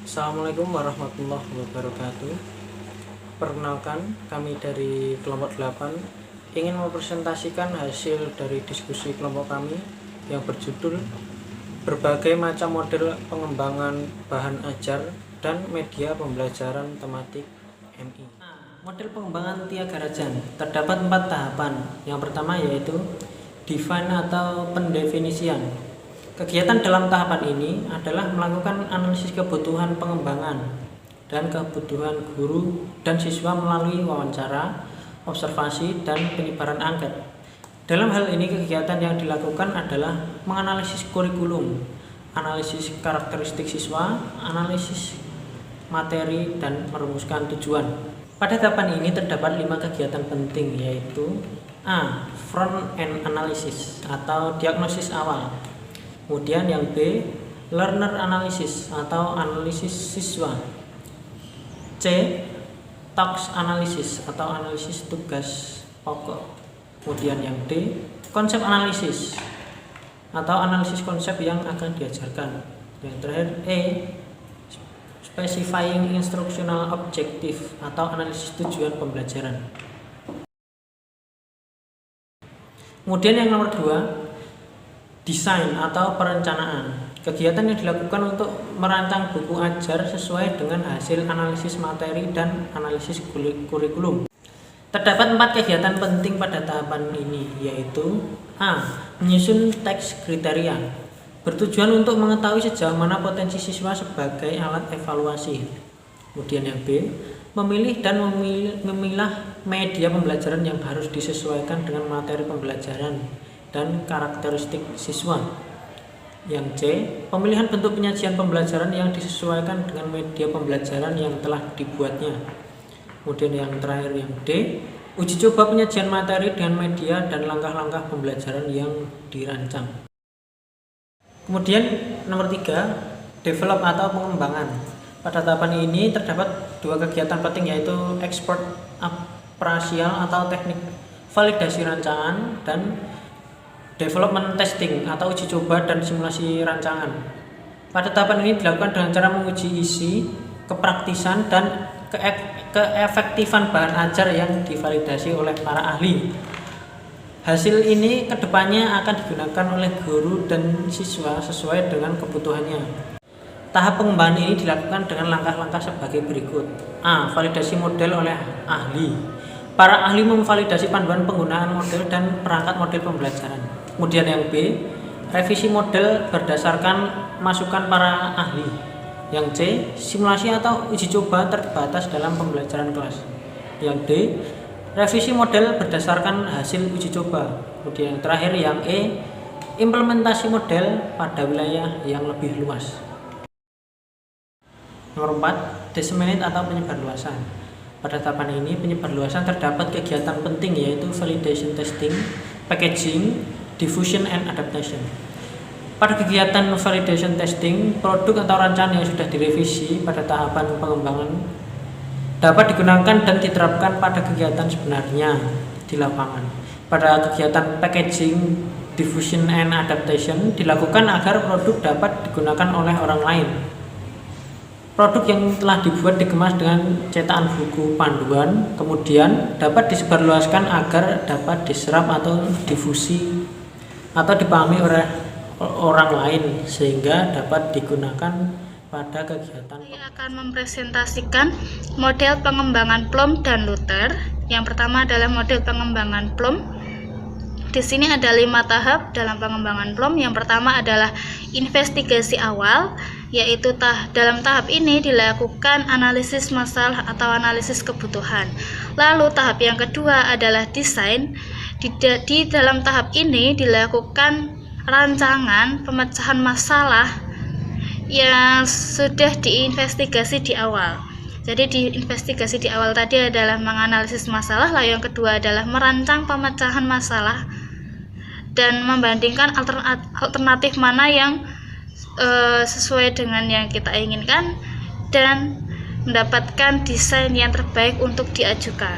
Assalamualaikum warahmatullahi wabarakatuh. Perkenalkan, kami dari kelompok 8 ingin mempresentasikan hasil dari diskusi kelompok kami yang berjudul berbagai macam model pengembangan bahan ajar dan media pembelajaran tematik MI. Model pengembangan Tyagarajan terdapat 4 tahapan. Yang pertama yaitu define atau pendefinisian. Kegiatan dalam tahapan ini adalah melakukan analisis kebutuhan pengembangan dan kebutuhan guru dan siswa melalui wawancara, observasi, dan penyebaran angket. Dalam hal ini kegiatan yang dilakukan adalah menganalisis kurikulum, analisis karakteristik siswa, analisis materi, dan merumuskan tujuan. Pada tahapan ini terdapat 5 kegiatan penting, yaitu A. Front end analysis atau diagnosis awal. Kemudian yang B, learner analysis atau analisis siswa. C, task analysis atau analisis tugas pokok. Kemudian yang D, konsep analisis atau analisis konsep yang akan diajarkan. Yang terakhir E, specifying instructional objective atau analisis tujuan pembelajaran. Kemudian yang nomor 2, desain atau perencanaan. Kegiatan yang dilakukan untuk merancang buku ajar sesuai dengan hasil analisis materi dan analisis kurikulum. Terdapat 4 kegiatan penting pada tahapan ini, yaitu A. Menyusun teks kriteria, bertujuan untuk mengetahui sejauh mana potensi siswa sebagai alat evaluasi. Kemudian yang B, memilih dan memilah media pembelajaran yang harus disesuaikan dengan materi pembelajaran dan karakteristik siswa. Yang C, pemilihan bentuk penyajian pembelajaran yang disesuaikan dengan media pembelajaran yang telah dibuatnya. Kemudian yang terakhir yang D, uji coba penyajian materi dengan media dan langkah-langkah pembelajaran yang dirancang. Kemudian nomor 3, develop atau pengembangan. Pada tahapan ini terdapat 2 kegiatan penting, yaitu export apresial atau teknik validasi rancangan dan development testing atau uji coba dan simulasi rancangan. Pada tahapan ini dilakukan dengan cara menguji isi, kepraktisan, dan keefektifan bahan ajar yang divalidasi oleh para ahli. Hasil ini kedepannya akan digunakan oleh guru dan siswa sesuai dengan kebutuhannya. Tahap pengembangan ini dilakukan dengan langkah-langkah sebagai berikut. A. Validasi model oleh ahli. Para ahli memvalidasi panduan penggunaan model dan perangkat model pembelajaran. Kemudian yang B, revisi model berdasarkan masukan para ahli. Yang C, simulasi atau uji coba terbatas dalam pembelajaran kelas. Yang D, revisi model berdasarkan hasil uji coba. Kemudian yang terakhir yang E, implementasi model pada wilayah yang lebih luas. Nomor 4, disseminate atau penyebarluasan. Pada tahapan ini penyebarluasan terdapat kegiatan penting, yaitu validation testing, packaging, diffusion and adaptation. Pada kegiatan validation testing, produk atau rancangan yang sudah direvisi pada tahapan pengembangan dapat digunakan dan diterapkan pada kegiatan sebenarnya di lapangan. Pada kegiatan packaging, diffusion and adaptation dilakukan agar produk dapat digunakan oleh orang lain. Produk yang telah dibuat dikemas dengan cetakan buku panduan, kemudian dapat disebarluaskan agar dapat diserap atau difusi atau dipahami oleh orang lain sehingga dapat digunakan pada kegiatan. Saya akan mempresentasikan model pengembangan Plum dan Luther. Yang pertama adalah model pengembangan Plum. Di sini ada 5 tahap dalam pengembangan Plum. Yang pertama adalah investigasi awal, yaitu dalam tahap ini dilakukan analisis masalah atau analisis kebutuhan. Lalu tahap yang kedua adalah desain. Di dalam tahap ini dilakukan rancangan pemecahan masalah yang sudah diinvestigasi di awal. Jadi di investigasi di awal tadi adalah menganalisis masalah, lalu yang kedua adalah merancang pemecahan masalah dan membandingkan alternatif mana yang sesuai dengan yang kita inginkan dan mendapatkan desain yang terbaik untuk diajukan.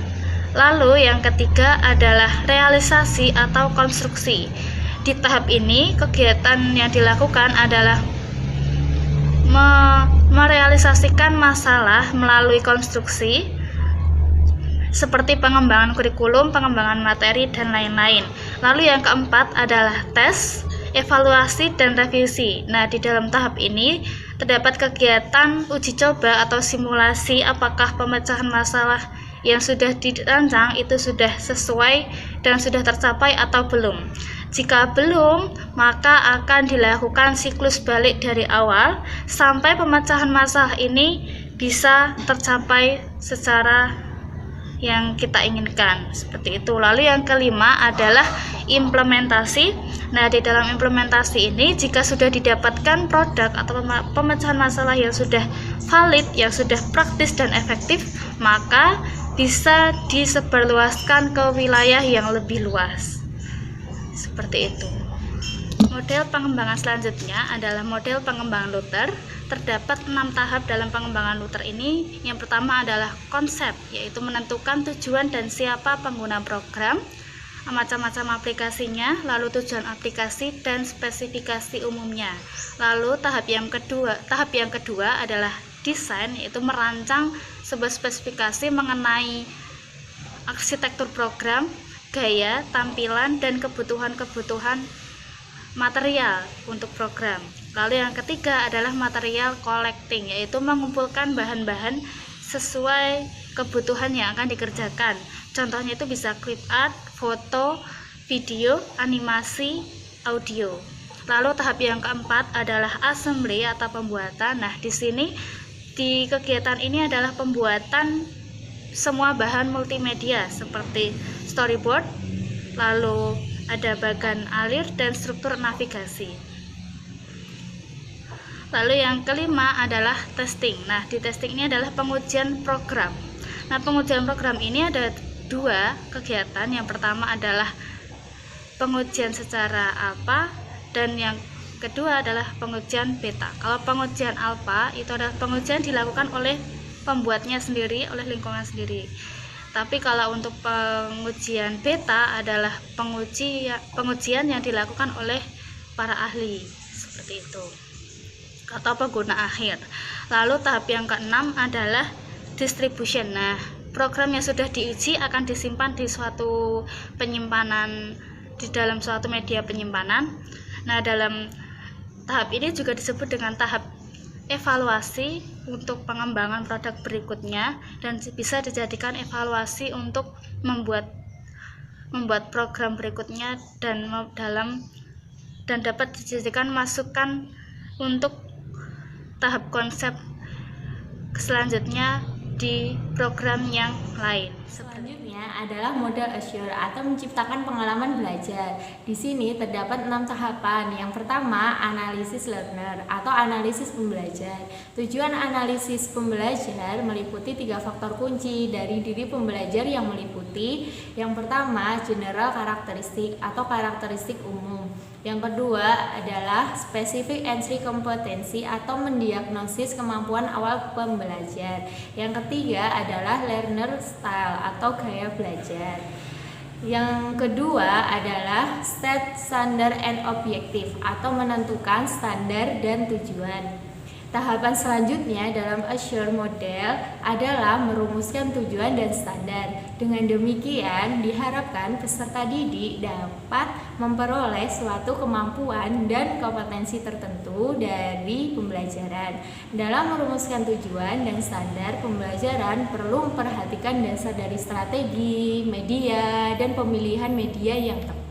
Lalu yang ketiga adalah realisasi atau konstruksi. Di tahap ini kegiatan yang dilakukan adalah merealisasikan mensosialisasikan masalah melalui konstruksi seperti pengembangan kurikulum, pengembangan materi, dan lain-lain. Lalu yang keempat adalah tes, evaluasi, dan revisi. Nah, di dalam tahap ini terdapat kegiatan uji coba atau simulasi apakah pemecahan masalah yang sudah dirancang itu sudah sesuai dan sudah tercapai atau belum. Jika belum, maka akan dilakukan siklus balik dari awal sampai pemecahan masalah ini bisa tercapai secara yang kita inginkan, seperti itu. Lalu yang kelima adalah implementasi. Nah, di dalam implementasi ini jika sudah didapatkan produk atau pemecahan masalah yang sudah valid, yang sudah praktis dan efektif, maka bisa disebarluaskan ke wilayah yang lebih luas, seperti itu. Model pengembangan selanjutnya adalah model pengembangan Luther. Terdapat 6 tahap dalam pengembangan Luther ini. Yang pertama adalah konsep, yaitu menentukan tujuan dan siapa pengguna program, macam-macam aplikasinya, lalu tujuan aplikasi dan spesifikasi umumnya. Lalu tahap yang kedua adalah desain, yaitu merancang sebuah spesifikasi mengenai arsitektur program, gaya, tampilan, dan kebutuhan-kebutuhan material untuk program. Lalu yang ketiga adalah material collecting, yaitu mengumpulkan bahan-bahan sesuai kebutuhan yang akan dikerjakan. Contohnya itu bisa clip art, foto, video, animasi, audio. Lalu tahap yang keempat adalah assembly atau pembuatan. Nah, di sini di kegiatan ini adalah pembuatan semua bahan multimedia seperti storyboard, lalu ada bagan alir dan struktur navigasi. Lalu yang kelima adalah testing. Nah, di testing ini adalah pengujian program. Nah, pengujian program ini ada 2 kegiatan. Yang pertama adalah pengujian secara alpha dan yang kedua adalah pengujian beta. Kalau pengujian alpha itu adalah pengujian dilakukan oleh pembuatnya sendiri, oleh lingkungan sendiri. Tapi kalau untuk pengujian beta adalah pengujian yang dilakukan oleh para ahli, seperti itu, atau pengguna akhir. Lalu tahap yang keenam adalah distribution. Nah, program yang sudah diuji akan disimpan di suatu penyimpanan, di dalam suatu media penyimpanan. Nah, dalam tahap ini juga disebut dengan tahap evaluasi untuk pengembangan produk berikutnya dan bisa dijadikan evaluasi untuk membuat program berikutnya dan dapat dijadikan masukan untuk tahap konsep selanjutnya di program yang lain. Selanjutnya adalah model Assure atau menciptakan pengalaman belajar. Di sini terdapat 6 tahapan. Yang pertama, analisis learner atau analisis pembelajar. Tujuan analisis pembelajar meliputi 3 faktor kunci dari diri pembelajar yang meliputi. Yang pertama, general karakteristik atau karakteristik umum. Yang kedua adalah specific entry kompetensi atau mendiagnosis kemampuan awal pembelajar. Yang ketiga adalah learner style atau gaya belajar. Yang kedua adalah set standard and objective atau menentukan standar dan tujuan. Tahapan selanjutnya dalam Assure model adalah merumuskan tujuan dan standar. Dengan demikian, diharapkan peserta didik dapat memperoleh suatu kemampuan dan kompetensi tertentu dari pembelajaran. Dalam merumuskan tujuan dan standar pembelajaran perlu memperhatikan dasar dari strategi, media, dan pemilihan media yang tepat.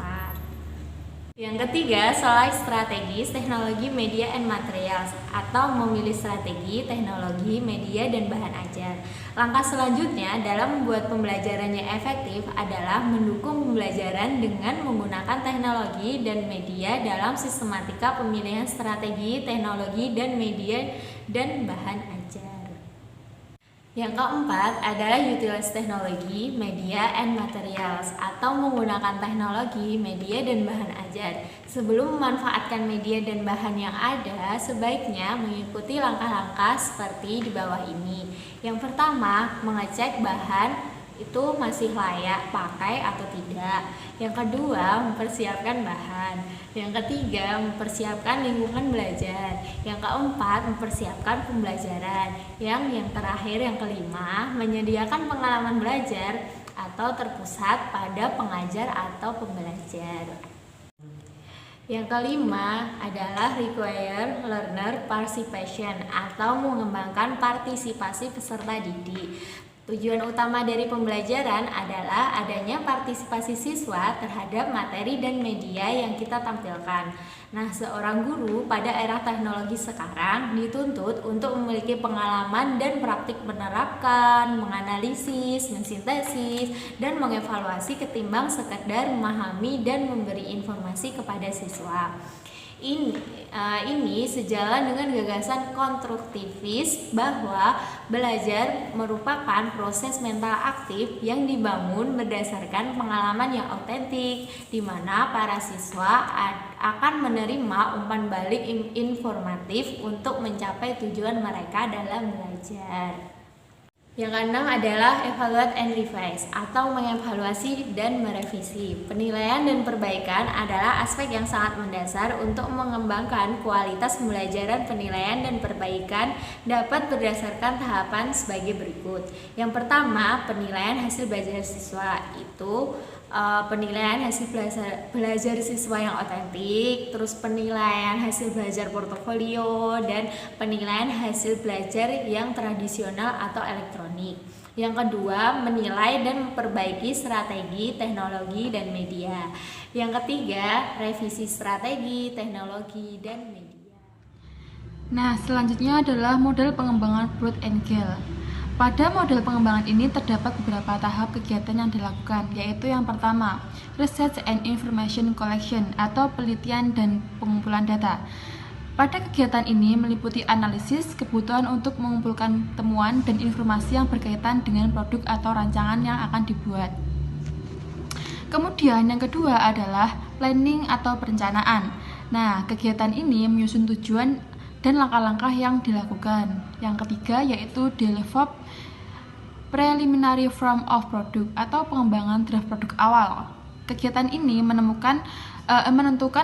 Yang ketiga, select strategis, teknologi, media, and materials atau memilih strategi, teknologi, media, dan bahan ajar. Langkah selanjutnya dalam membuat pembelajarannya efektif adalah mendukung pembelajaran dengan menggunakan teknologi dan media dalam sistematika pemilihan strategi, teknologi, dan media, dan bahan ajar. Yang keempat adalah utilize teknologi, media, and materials atau menggunakan teknologi, media, dan bahan ajar. Sebelum memanfaatkan media dan bahan yang ada, sebaiknya mengikuti langkah-langkah seperti di bawah ini. Yang pertama, mengecek bahan itu masih layak pakai atau tidak. Yang kedua, mempersiapkan bahan. Yang ketiga, mempersiapkan lingkungan belajar. Yang keempat, mempersiapkan pembelajaran. Yang terakhir, yang kelima, menyediakan pengalaman belajar atau terpusat pada pengajar atau pembelajar. Yang kelima adalah require learner participation atau mengembangkan partisipasi peserta didik. Tujuan utama dari pembelajaran adalah adanya partisipasi siswa terhadap materi dan media yang kita tampilkan. Nah, seorang guru pada era teknologi sekarang dituntut untuk memiliki pengalaman dan praktik menerapkan, menganalisis, mensintesis, dan mengevaluasi ketimbang sekedar memahami dan memberi informasi kepada siswa. Ini sejalan dengan gagasan konstruktivis bahwa belajar merupakan proses mental aktif yang dibangun berdasarkan pengalaman yang otentik, di mana para siswa akan menerima umpan balik informatif untuk mencapai tujuan mereka dalam belajar. Yang keenam adalah evaluate and revise atau mengevaluasi dan merevisi. Penilaian dan perbaikan adalah aspek yang sangat mendasar untuk mengembangkan kualitas pembelajaran. Penilaian dan perbaikan dapat berdasarkan tahapan sebagai berikut. Yang pertama, penilaian hasil belajar siswa itu penilaian hasil belajar siswa yang otentik, terus penilaian hasil belajar portofolio, dan penilaian hasil belajar yang tradisional atau elektronik. Yang kedua, menilai dan memperbaiki strategi, teknologi, dan media. Yang ketiga, revisi strategi, teknologi, dan media. Nah, selanjutnya adalah model pengembangan Broad and Gale. Pada model pengembangan ini terdapat beberapa tahap kegiatan yang dilakukan, yaitu yang pertama, Research and Information Collection atau penelitian dan pengumpulan data. Pada kegiatan ini meliputi analisis kebutuhan untuk mengumpulkan temuan dan informasi yang berkaitan dengan produk atau rancangan yang akan dibuat. Kemudian yang kedua adalah planning atau perencanaan. Nah, kegiatan ini menyusun tujuan dan langkah-langkah yang dilakukan. Yang ketiga yaitu develop preliminary form of product atau pengembangan draft produk awal. Kegiatan ini menentukan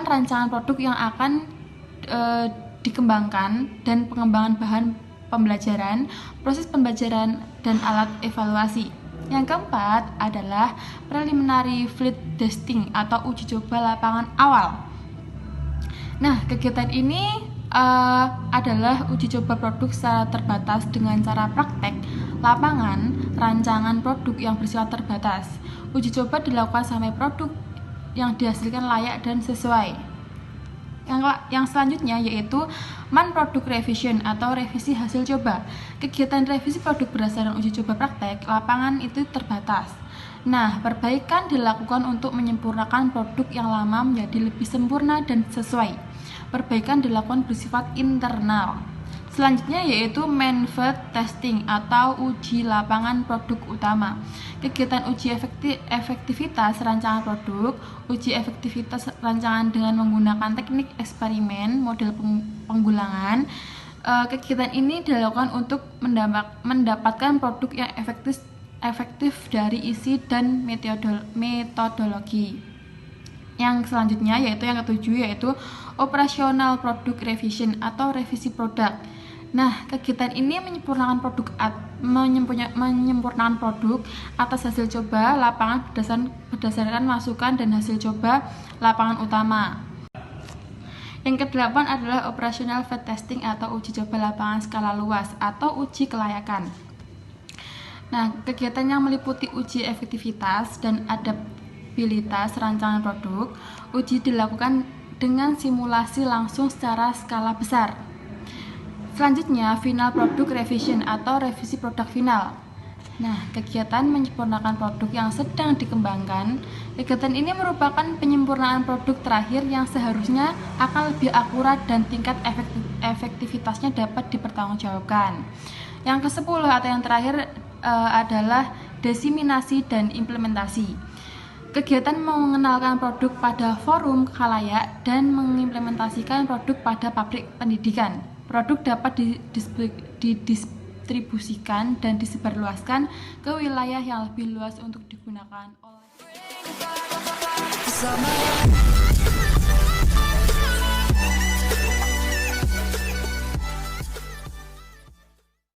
rancangan produk yang akan dikembangkan dan pengembangan bahan pembelajaran, proses pembelajaran, dan alat evaluasi. Yang keempat adalah preliminary flight testing atau uji coba lapangan awal. Nah, kegiatan ini adalah uji coba produk secara terbatas dengan cara praktek, lapangan, rancangan produk yang bersifat terbatas. Uji coba dilakukan sampai produk yang dihasilkan layak dan sesuai. Yang selanjutnya yaitu man-product revision atau revisi hasil coba. Kegiatan revisi produk berdasarkan uji coba praktek, lapangan itu terbatas. Nah, perbaikan dilakukan untuk menyempurnakan produk yang lama menjadi lebih sempurna dan sesuai. Perbaikan dilakukan bersifat internal. Selanjutnya yaitu manifest testing atau uji lapangan produk utama. Kegiatan uji efektivitas rancangan produk, uji efektivitas rancangan dengan menggunakan teknik eksperimen, model penggulangan. Kegiatan ini dilakukan untuk mendapatkan produk yang efektif dari isi dan metodologi. Yang selanjutnya yaitu yang ketujuh yaitu operational product revision atau revisi produk. Nah, kegiatan ini menyempurnakan produk atas hasil coba lapangan berdasarkan masukan dan hasil coba lapangan utama. Yang kedelapan adalah operational field testing atau uji coba lapangan skala luas atau uji kelayakan. Nah, kegiatan yang meliputi uji efektivitas dan adaptabilitas rancangan produk, uji dilakukan dengan simulasi langsung secara skala besar. Selanjutnya, final product revision atau revisi produk final. Nah, kegiatan menyempurnakan produk yang sedang dikembangkan. Kegiatan ini merupakan penyempurnaan produk terakhir yang seharusnya akan lebih akurat dan tingkat efektivitasnya dapat dipertanggungjawabkan. Yang ke-10 atau yang terakhir adalah diseminasi dan implementasi. Kegiatan mengenalkan produk pada forum khalayak dan mengimplementasikan produk pada pabrik pendidikan. Produk dapat didistribusikan dan disebarluaskan ke wilayah yang lebih luas untuk digunakan oleh